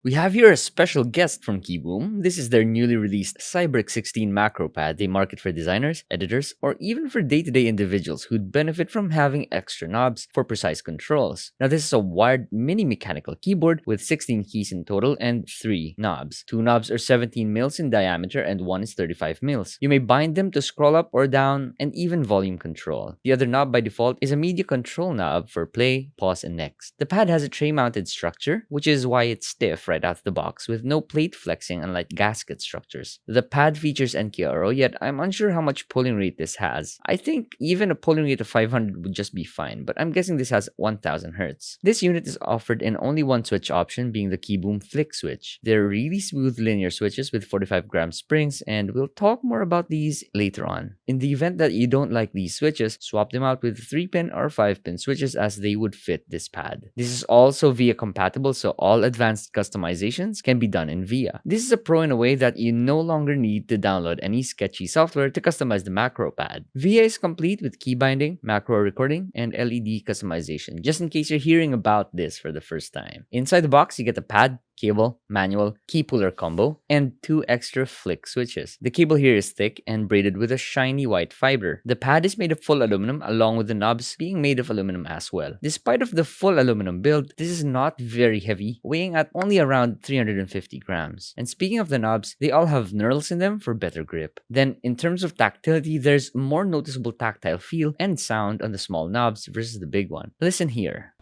We have here a special guest from KiiBOOM. This is their newly released Cybrix16 Macropad they market for designers, editors, or even for day-to-day individuals who'd benefit from having extra knobs for precise controls. Now this is a wired mini mechanical keyboard with 16 keys in total and 3 knobs. 2 knobs are 17 mils in diameter and 1 is 35 mils. You may bind them to scroll up or down and even volume control. The other knob by default is a media control knob for play, pause, and next. The pad has a tray-mounted structure, which is why it's stiff right out of the box with no plate flexing unlike gasket structures. The pad features NKRO, yet I'm unsure how much polling rate this has. I think even a polling rate of 500 would just be fine, but I'm guessing this has 1000 Hz. This unit is offered in only one switch option, being the KiiBOOM Flick switch. They're really smooth linear switches with 45-gram springs, and we'll talk more about these later on. In the event that you don't like these switches, swap them out with 3-pin or 5-pin switches as they would fit this pad. This is also VIA compatible, so all advanced customizations can be done in VIA. This is a pro in a way that you no longer need to download any sketchy software to customize the Macropad. VIA is complete with key binding, macro recording, and LED customization, just in case you're hearing about this for the first time. Inside the box, you get the pad, cable, manual, key puller combo, and 2 extra flick switches. The cable here is thick and braided with a shiny white fiber. The pad is made of full aluminum along with the knobs being made of aluminum as well. Despite of the full aluminum build, this is not very heavy, weighing at only around 350 grams. And speaking of the knobs, they all have knurls in them for better grip. Then in terms of tactility, there's more noticeable tactile feel and sound on the small knobs versus the big one. Listen here.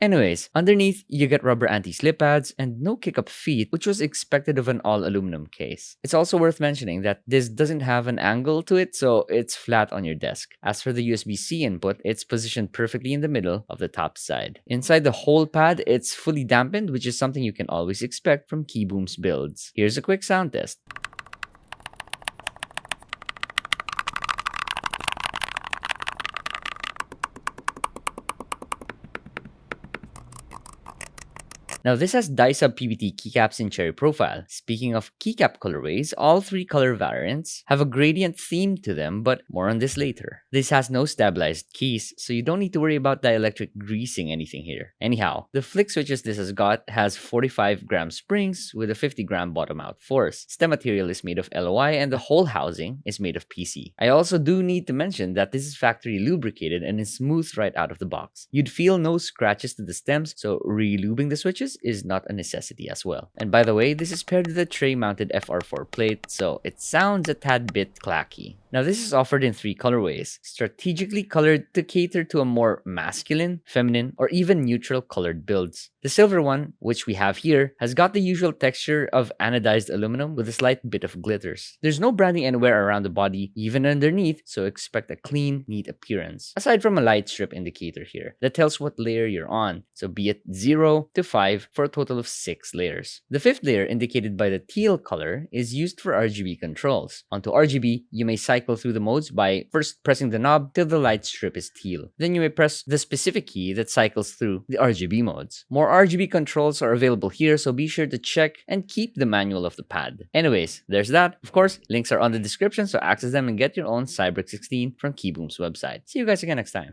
Anyways, underneath, you get rubber anti-slip pads and no kick-up feet, which was expected of an all-aluminum case. It's also worth mentioning that this doesn't have an angle to it, so it's flat on your desk. As for the USB-C input, it's positioned perfectly in the middle of the top side. Inside the whole pad, it's fully dampened, which is something you can always expect from KiiBOOM's builds. Here's a quick sound test. Now this has dye-sub PBT keycaps in cherry profile. Speaking of keycap colorways, all 3 color variants have a gradient theme to them, but more on this later. This has no stabilized keys, so you don't need to worry about dielectric greasing anything here. Anyhow, the flick switches this has 45-gram springs with a 50-gram bottom-out force. Stem material is made of LOI and the whole housing is made of PC. I also do need to mention that this is factory lubricated and is smooth right out of the box. You'd feel no scratches to the stems, so re-lubing the switches is not a necessity as well. And by the way, this is paired with a tray-mounted FR4 plate, so it sounds a tad bit clacky. Now this is offered in 3 colorways, strategically colored to cater to a more masculine, feminine, or even neutral colored builds. The silver one, which we have here, has got the usual texture of anodized aluminum with a slight bit of glitters. There's no branding anywhere around the body, even underneath, so expect a clean, neat appearance. Aside from a light strip indicator here that tells what layer you're on, so be it 0 to 5 for a total of 6 layers. The 5th layer, indicated by the teal color, is used for RGB controls. Onto RGB, you may cycle through the modes by first pressing the knob till the light strip is teal. Then you may press the specific key that cycles through the RGB modes. More RGB controls are available here, so be sure to check and keep the manual of the pad. Anyways, there's that. Of course, links are on the description, so access them and get your own Cybrix16 from KiiBOOM's website. See you guys again next time.